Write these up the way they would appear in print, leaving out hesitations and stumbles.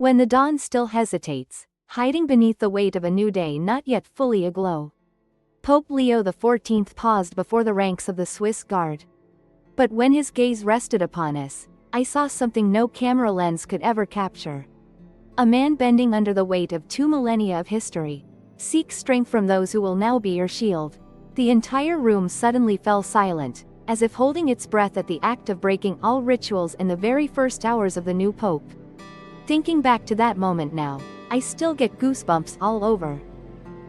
When the dawn still hesitates, hiding beneath the weight of a new day not yet fully aglow. Pope Leo XIV paused before the ranks of the Swiss Guard. But when his gaze rested upon us, I saw something no camera lens could ever capture. A man bending under the weight of 2 millennia of history. Seek strength from those who will now be your shield. The entire room suddenly fell silent, as if holding its breath at the act of breaking all rituals in the very first hours of the new pope. Thinking back to that moment now, I still get goosebumps all over.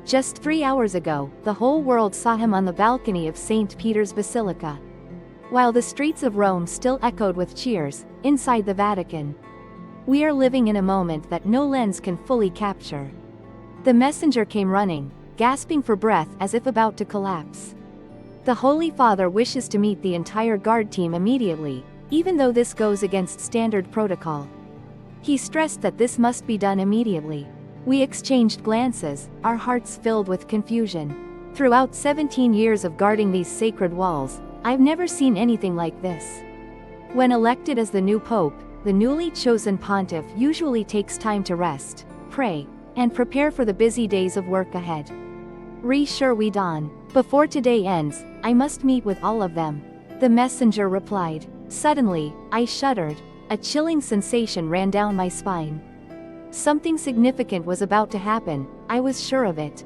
Just 3 hours ago, the whole world saw him on the balcony of St. Peter's Basilica. While the streets of Rome still echoed with cheers, inside the Vatican. We are living in a moment that no lens can fully capture. The messenger came running, gasping for breath as if about to collapse. The Holy Father wishes to meet the entire guard team immediately, even though this goes against standard protocol. He stressed that this must be done immediately. We exchanged glances, our hearts filled with confusion. Throughout 17 years of guarding these sacred walls, I've never seen anything like this. When elected as the new pope, the newly chosen pontiff usually takes time to rest, pray, and prepare for the busy days of work ahead. Reassure we dawn. Before today ends, I must meet with all of them. The messenger replied. Suddenly, I shuddered. A chilling sensation ran down my spine. Something significant was about to happen, I was sure of it.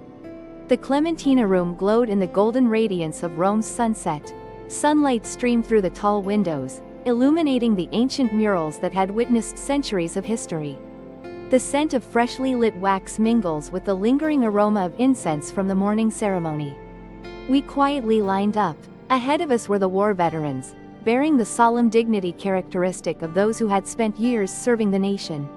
The Clementina room glowed in the golden radiance of Rome's sunset. Sunlight streamed through the tall windows, illuminating the ancient murals that had witnessed centuries of history. The scent of freshly lit wax mingles with the lingering aroma of incense from the morning ceremony. We quietly lined up. Ahead of us were the war veterans, bearing the solemn dignity characteristic of those who had spent years serving the nation.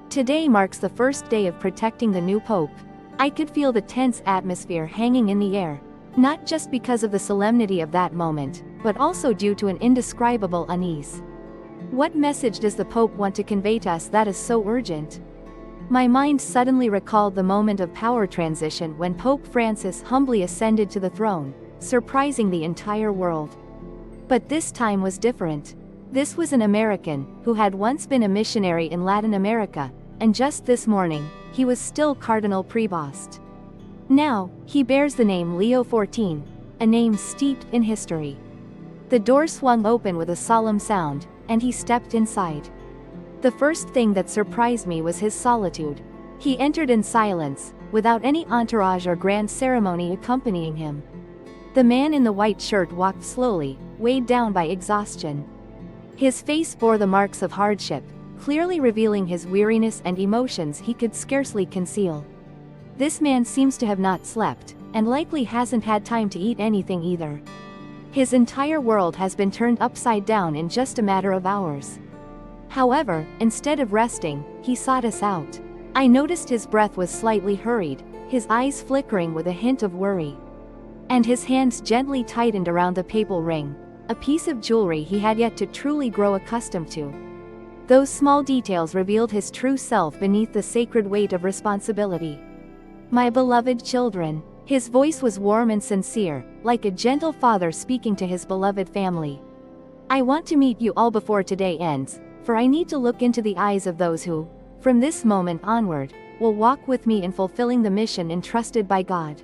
Today marks the first day of protecting the new pope. I could feel the tense atmosphere hanging in the air, not just because of the solemnity of that moment, but also due to an indescribable unease. What message does the pope want to convey to us that is so urgent? My mind suddenly recalled the moment of power transition when Pope Francis humbly ascended to the throne, surprising the entire world. But this time was different. This was an American, who had once been a missionary in Latin America, and just this morning, he was still Cardinal Prevost. Now, he bears the name Leo XIV, a name steeped in history. The door swung open with a solemn sound, and he stepped inside. The first thing that surprised me was his solitude. He entered in silence, without any entourage or grand ceremony accompanying him. The man in the white shirt walked slowly, weighed down by exhaustion. His face bore the marks of hardship, clearly revealing his weariness and emotions he could scarcely conceal. This man seems to have not slept, and likely hasn't had time to eat anything either. His entire world has been turned upside down in just a matter of hours. However, instead of resting, he sought us out. I noticed his breath was slightly hurried, his eyes flickering with a hint of worry. And his hands gently tightened around the papal ring, a piece of jewelry he had yet to truly grow accustomed to. Those small details revealed his true self beneath the sacred weight of responsibility. My beloved children. His voice was warm and sincere, like a gentle father speaking to his beloved family. I want to meet you all before today ends, for I need to look into the eyes of those who, from this moment onward, will walk with me in fulfilling the mission entrusted by God.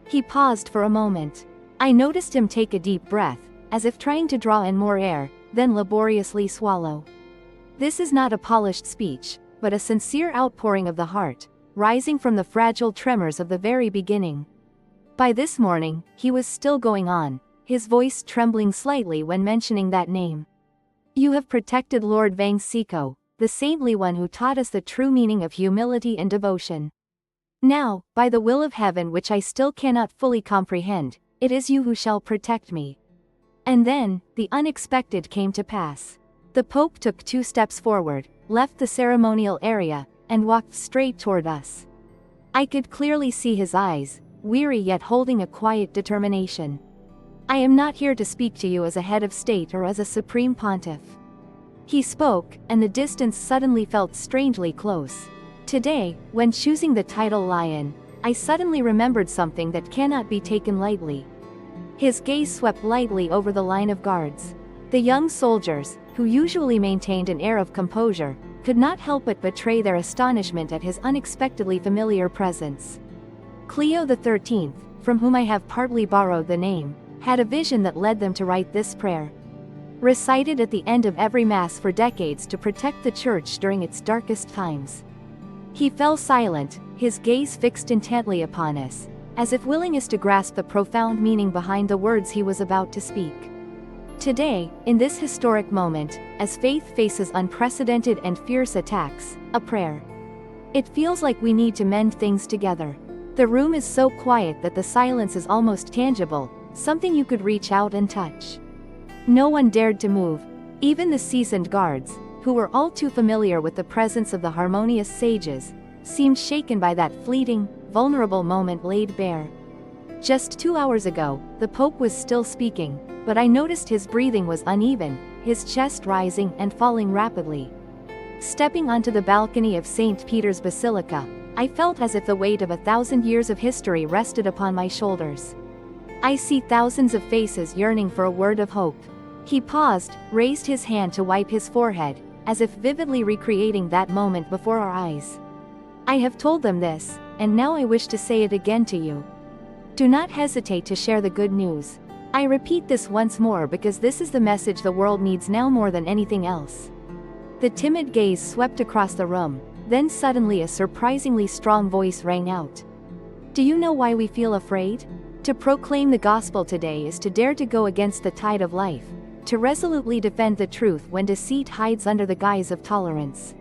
He paused for a moment. I noticed him take a deep breath, as if trying to draw in more air, then laboriously swallow. This is not a polished speech, but a sincere outpouring of the heart, rising from the fragile tremors of the very beginning. By this morning, he was still going on, his voice trembling slightly when mentioning that name. You have protected Lord Vang Siko, the saintly one who taught us the true meaning of humility and devotion. Now, by the will of heaven which I still cannot fully comprehend, it is you who shall protect me. And then, the unexpected came to pass. The Pope took 2 steps forward, left the ceremonial area, and walked straight toward us. I could clearly see his eyes, weary yet holding a quiet determination. I am not here to speak to you as a head of state or as a supreme pontiff. He spoke, and the distance suddenly felt strangely close. Today, when choosing the title Lion, I suddenly remembered something that cannot be taken lightly. His gaze swept lightly over the line of guards. The young soldiers, who usually maintained an air of composure, could not help but betray their astonishment at his unexpectedly familiar presence. Cleo XIII, from whom I have partly borrowed the name, had a vision that led them to write this prayer, recited at the end of every Mass for decades to protect the Church during its darkest times. He fell silent, his gaze fixed intently upon us, as if willing us to grasp the profound meaning behind the words he was about to speak. Today, in this historic moment, as faith faces unprecedented and fierce attacks, a prayer. It feels like we need to mend things together. The room is so quiet that the silence is almost tangible, something you could reach out and touch. No one dared to move, even the seasoned guards, who were all too familiar with the presence of the harmonious sages, seemed shaken by that fleeting, vulnerable moment laid bare. Just 2 hours ago, the Pope was still speaking, but I noticed his breathing was uneven, his chest rising and falling rapidly. Stepping onto the balcony of St. Peter's Basilica, I felt as if the weight of 1,000 years of history rested upon my shoulders. I see thousands of faces yearning for a word of hope. He paused, raised his hand to wipe his forehead, as if vividly recreating that moment before our eyes. I have told them this, and now I wish to say it again to you. Do not hesitate to share the good news. I repeat this once more because this is the message the world needs now more than anything else. The timid gaze swept across the room, then suddenly a surprisingly strong voice rang out. Do you know why we feel afraid? To proclaim the gospel today is to dare to go against the tide of life, to resolutely defend the truth when deceit hides under the guise of tolerance.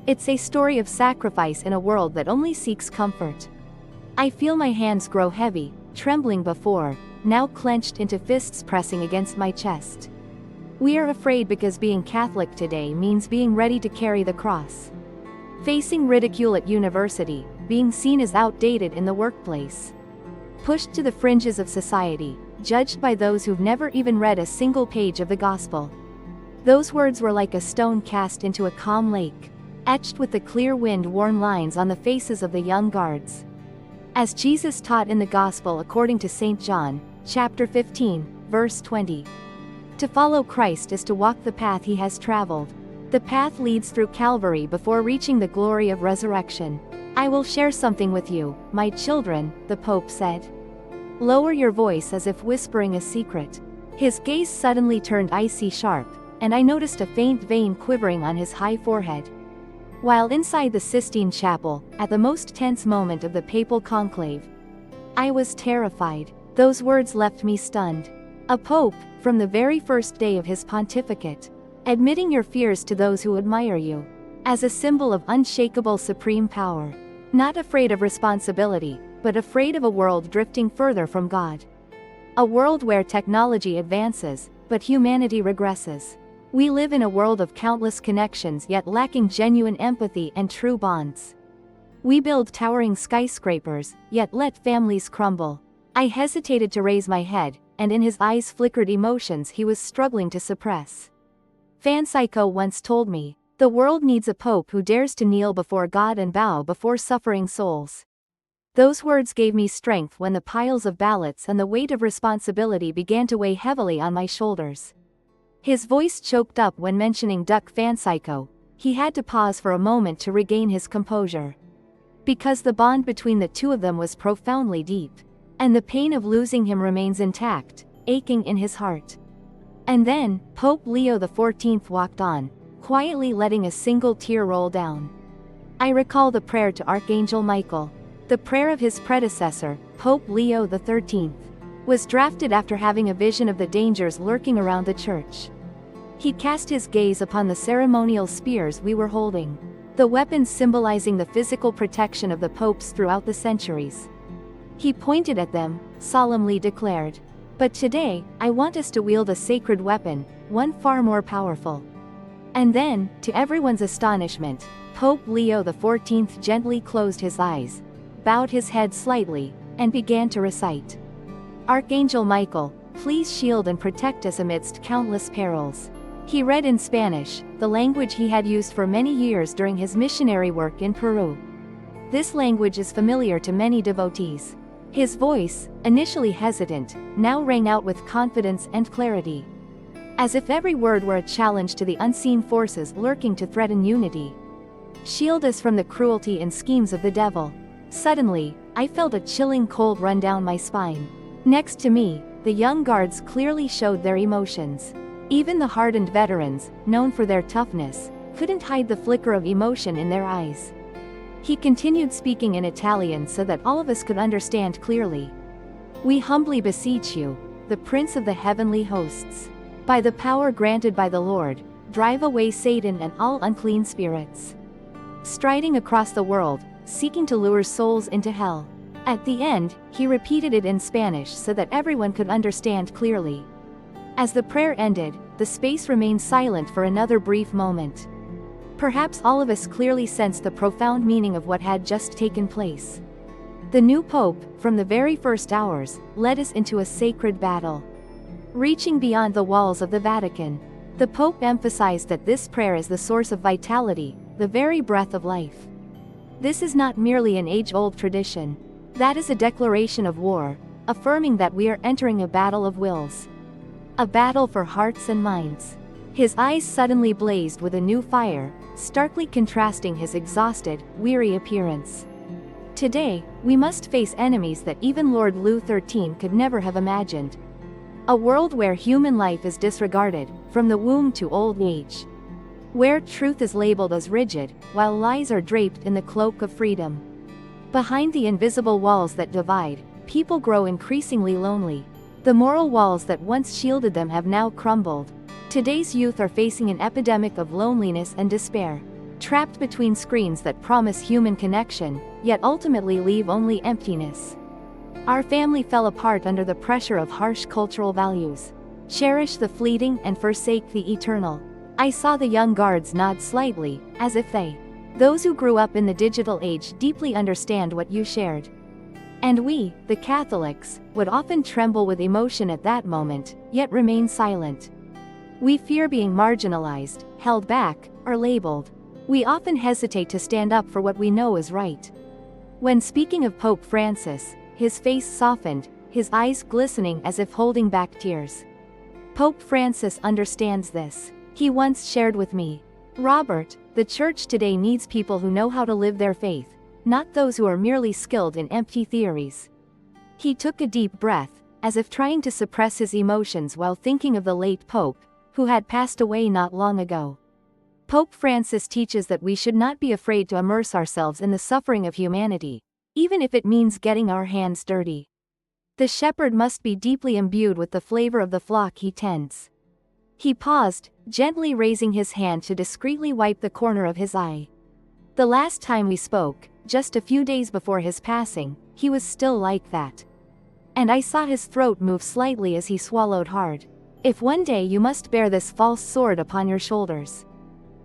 It's a story of sacrifice in a world that only seeks comfort. I feel my hands grow heavy, trembling before, now clenched into fists pressing against my chest. We are afraid because being Catholic today means being ready to carry the cross. Facing ridicule at university, being seen as outdated in the workplace. Pushed to the fringes of society, judged by those who've never even read a single page of the gospel. Those words were like a stone cast into a calm lake, etched with the clear wind-worn lines on the faces of the young guards. As Jesus taught in the Gospel according to St. John, chapter 15, verse 20. To follow Christ is to walk the path he has traveled. The path leads through Calvary before reaching the glory of resurrection. I will share something with you, my children, the Pope said. Lower your voice as if whispering a secret. His gaze suddenly turned icy sharp, and I noticed a faint vein quivering on his high forehead. While inside the Sistine Chapel, at the most tense moment of the papal conclave, I was terrified. Those words left me stunned. A pope, from the very first day of his pontificate, admitting your fears to those who admire you, as a symbol of unshakable supreme power. Not afraid of responsibility, but afraid of a world drifting further from God. A world where technology advances, but humanity regresses. We live in a world of countless connections yet lacking genuine empathy and true bonds. We build towering skyscrapers, yet let families crumble. I hesitated to raise my head, and in his eyes flickered emotions he was struggling to suppress. Francisco once told me, the world needs a pope who dares to kneel before God and bow before suffering souls. Those words gave me strength when the piles of ballots and the weight of responsibility began to weigh heavily on my shoulders. His voice choked up when mentioning Duke Francisco. He had to pause for a moment to regain his composure. Because the bond between the two of them was profoundly deep. And the pain of losing him remains intact, aching in his heart. And then, Pope Leo XIV walked on, quietly letting a single tear roll down. I recall the prayer to Archangel Michael. The prayer of his predecessor, Pope Leo XIII, was drafted after having a vision of the dangers lurking around the church. He cast his gaze upon the ceremonial spears we were holding, the weapons symbolizing the physical protection of the popes throughout the centuries. He pointed at them, solemnly declared, "But today, I want us to wield a sacred weapon, one far more powerful." And then, to everyone's astonishment, Pope Leo XIV gently closed his eyes, bowed his head slightly, and began to recite, "Archangel Michael, please shield and protect us amidst countless perils." He read in Spanish, the language he had used for many years during his missionary work in Peru. This language is familiar to many devotees. His voice, initially hesitant, now rang out with confidence and clarity. as if every word were a challenge to the unseen forces lurking to threaten unity. Shield us from the cruelty and schemes of the devil. Suddenly, I felt a chilling cold run down my spine. Next to me, the young guards clearly showed their emotions. Even the hardened veterans, known for their toughness, couldn't hide the flicker of emotion in their eyes. He continued speaking in Italian so that all of us could understand clearly. "We humbly beseech you, the Prince of the heavenly hosts, by the power granted by the Lord, drive away Satan and all unclean spirits, striding across the world, seeking to lure souls into hell." At the end, he repeated it in Spanish so that everyone could understand clearly. As the prayer ended, the space remained silent for another brief moment. Perhaps all of us clearly sensed the profound meaning of what had just taken place. The new pope, from the very first hours, led us into a sacred battle. Reaching beyond the walls of the Vatican, the pope emphasized that this prayer is the source of vitality, the very breath of life. This is not merely an age-old tradition. That is a declaration of war, affirming that we are entering a battle of wills. A battle for hearts and minds. His eyes suddenly blazed with a new fire, starkly contrasting his exhausted, weary appearance. Today, we must face enemies that even Lord Louis XIII could never have imagined. A world where human life is disregarded, from the womb to old age. Where truth is labeled as rigid, while lies are draped in the cloak of freedom. Behind the invisible walls that divide, people grow increasingly lonely. The moral walls that once shielded them have now crumbled. Today's youth are facing an epidemic of loneliness and despair, trapped between screens that promise human connection, yet ultimately leave only emptiness. Our family fell apart under the pressure of harsh cultural values. Cherish the fleeting and forsake the eternal. I saw the young guards nod slightly, as if those who grew up in the digital age, deeply understand what you shared. And we, the Catholics, would often tremble with emotion at that moment, yet remain silent. We fear being marginalized, held back, or labeled. We often hesitate to stand up for what we know is right. When speaking of Pope Francis, his face softened, his eyes glistening as if holding back tears. Pope Francis understands this. He once shared with me, "Robert, the Church today needs people who know how to live their faith, not those who are merely skilled in empty theories." He took a deep breath, as if trying to suppress his emotions while thinking of the late Pope, who had passed away not long ago. Pope Francis teaches that we should not be afraid to immerse ourselves in the suffering of humanity, even if it means getting our hands dirty. The shepherd must be deeply imbued with the flavor of the flock he tends. He paused, gently raising his hand to discreetly wipe the corner of his eye. The last time we spoke, just a few days before his passing, he was still like that. And I saw his throat move slightly as he swallowed hard. "If one day you must bear this false sword upon your shoulders,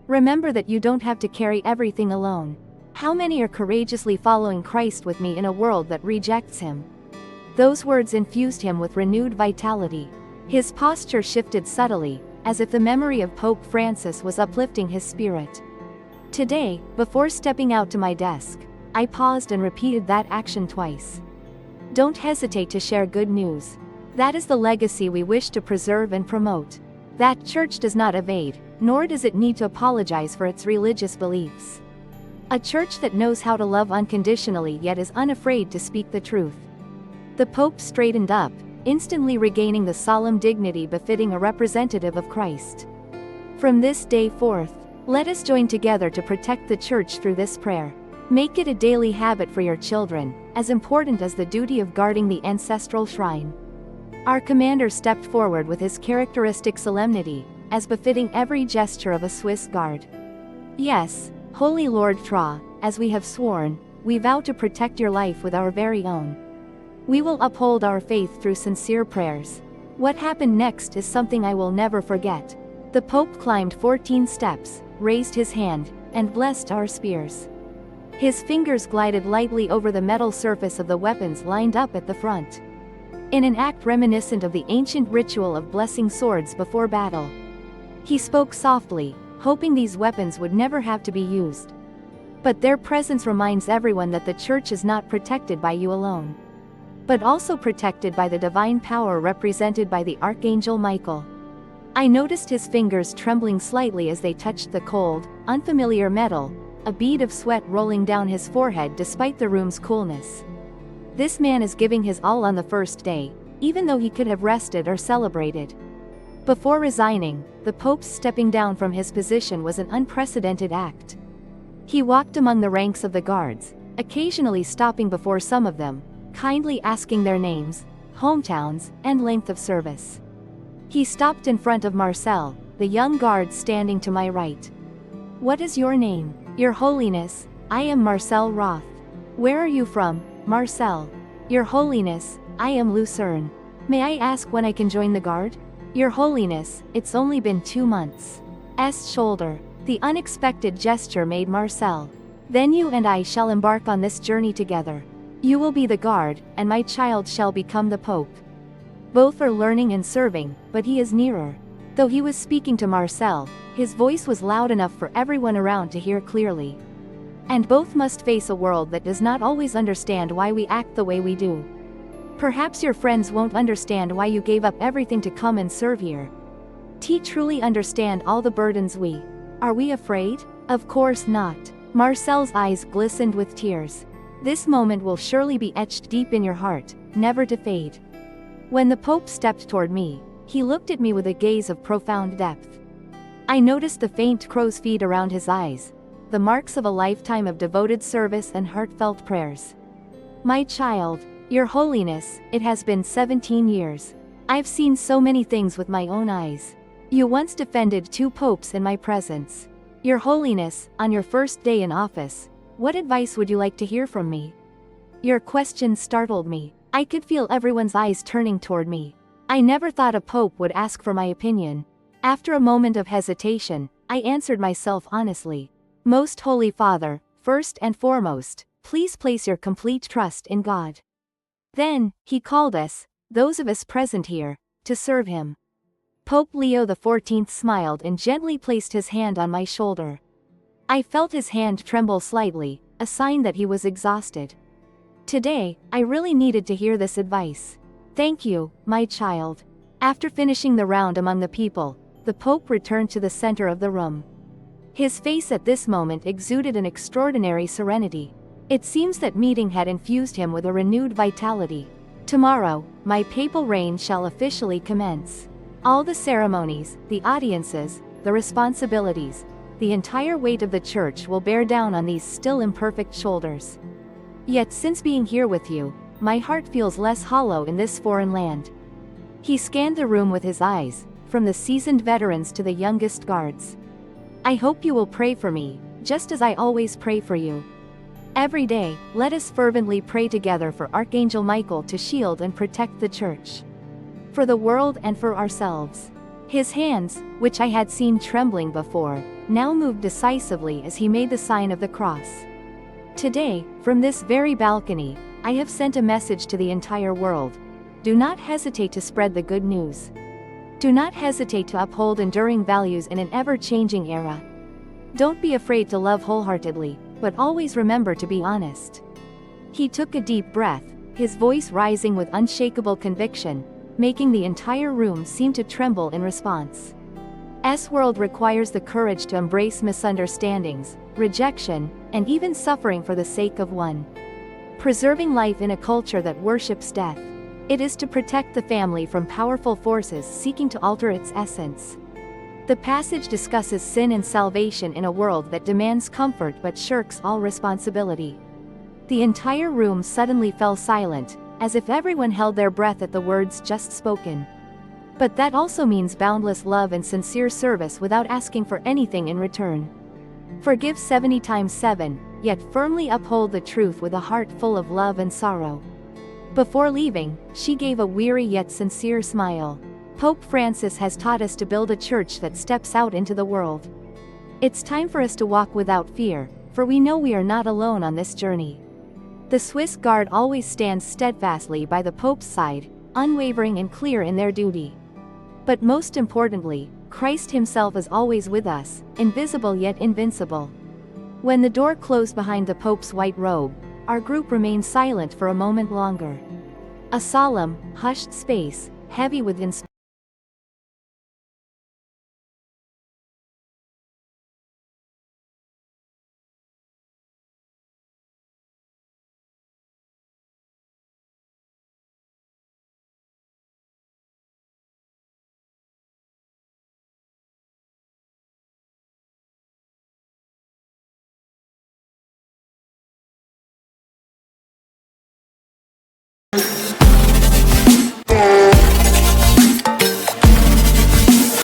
remember that you don't have to carry everything alone. How many are courageously following Christ with me in a world that rejects him?" Those words infused him with renewed vitality. His posture shifted subtly, as if the memory of Pope Francis was uplifting his spirit. Today, before stepping out to my desk, I paused and repeated that action twice. Don't hesitate to share good news. That is the legacy we wish to preserve and promote. That Church does not evade, nor does it need to apologize for its religious beliefs. A Church that knows how to love unconditionally yet is unafraid to speak the truth. The Pope straightened up, instantly regaining the solemn dignity befitting a representative of Christ. From this day forth, let us join together to protect the Church through this prayer. Make it a daily habit for your children, as important as the duty of guarding the ancestral shrine. Our commander stepped forward with his characteristic solemnity, as befitting every gesture of a Swiss guard. "Yes, Holy Lord Tra, as we have sworn, we vow to protect your life with our very own. We will uphold our faith through sincere prayers." What happened next is something I will never forget. The Pope climbed 14 steps, raised his hand, and blessed our spears. His fingers glided lightly over the metal surface of the weapons lined up at the front, in an act reminiscent of the ancient ritual of blessing swords before battle. He spoke softly, hoping these weapons would never have to be used. But their presence reminds everyone that the Church is not protected by you alone, but also protected by the divine power represented by the Archangel Michael. I noticed his fingers trembling slightly as they touched the cold, unfamiliar metal, a bead of sweat rolling down his forehead despite the room's coolness. This man is giving his all on the first day, even though he could have rested or celebrated. Before resigning, the Pope's stepping down from his position was an unprecedented act. He walked among the ranks of the guards, occasionally stopping before some of them, kindly asking their names, hometowns, and length of service. He stopped in front of Marcel, the young guard standing to my right. "What is your name, Your Holiness?" "I am Marcel Roth." "Where are you from, Marcel?" "Your Holiness, I am Lucerne." "May I ask when I can join the guard?" "Your Holiness, it's only been 2 months." Shoulder. The unexpected gesture made Marcel. "Then you and I shall embark on this journey together. You will be the guard, and my child shall become the Pope." Both are learning and serving, but he is nearer. Though he was speaking to Marcel, his voice was loud enough for everyone around to hear clearly. And both must face a world that does not always understand why we act the way we do. Perhaps your friends won't understand why you gave up everything to come and serve here. Truly understand all the burdens we. Are we afraid? Of course not. Marcel's eyes glistened with tears. This moment will surely be etched deep in your heart, never to fade. When the Pope stepped toward me, he looked at me with a gaze of profound depth. I noticed the faint crow's feet around his eyes, the marks of a lifetime of devoted service and heartfelt prayers. "My child, Your Holiness, it has been 17 years. I've seen so many things with my own eyes. You once defended 2 popes in my presence. Your Holiness, on your first day in office, what advice would you like to hear from me?" Your question startled me. I could feel everyone's eyes turning toward me. I never thought a pope would ask for my opinion. After a moment of hesitation, I answered myself honestly. "Most Holy Father, first and foremost, please place your complete trust in God." Then, he called us, those of us present here, to serve him. Pope Leo XIV smiled and gently placed his hand on my shoulder. I felt his hand tremble slightly, a sign that he was exhausted. Today, I really needed to hear this advice. "Thank you, my child." After finishing the round among the people, the Pope returned to the center of the room. His face at this moment exuded an extraordinary serenity. It seems that meeting had infused him with a renewed vitality. "Tomorrow, my papal reign shall officially commence. All the ceremonies, the audiences, the responsibilities, the entire weight of the Church will bear down on these still imperfect shoulders. Yet since being here with you, my heart feels less hollow in this foreign land." He scanned the room with his eyes, from the seasoned veterans to the youngest guards. "I hope you will pray for me, just as I always pray for you. Every day, let us fervently pray together for Archangel Michael to shield and protect the Church. For the world and for ourselves." His hands, which I had seen trembling before, now moved decisively as he made the sign of the cross. "Today, from this very balcony, I have sent a message to the entire world. Do not hesitate to spread the good news. Do not hesitate to uphold enduring values in an ever-changing era. Don't be afraid to love wholeheartedly, but always remember to be honest." He took a deep breath, his voice rising with unshakable conviction, making the entire room seem to tremble in response. World requires the courage to embrace misunderstandings, rejection, and even suffering for the sake of one. Preserving life in a culture that worships death. It is to protect the family from powerful forces seeking to alter its essence. The passage discusses sin and salvation in a world that demands comfort but shirks all responsibility. The entire room suddenly fell silent, as if everyone held their breath at the words just spoken. But that also means boundless love and sincere service without asking for anything in return. Forgive 70 times 7, yet firmly uphold the truth with a heart full of love and sorrow. Before leaving, she gave a weary yet sincere smile. Pope Francis has taught us to build a church that steps out into the world. It's time for us to walk without fear, for we know we are not alone on this journey. The Swiss Guard always stands steadfastly by the Pope's side, unwavering and clear in their duty. But most importantly, Christ himself is always with us, invisible yet invincible. When the door closed behind the Pope's white robe, our group remained silent for a moment longer. A solemn, hushed space, heavy with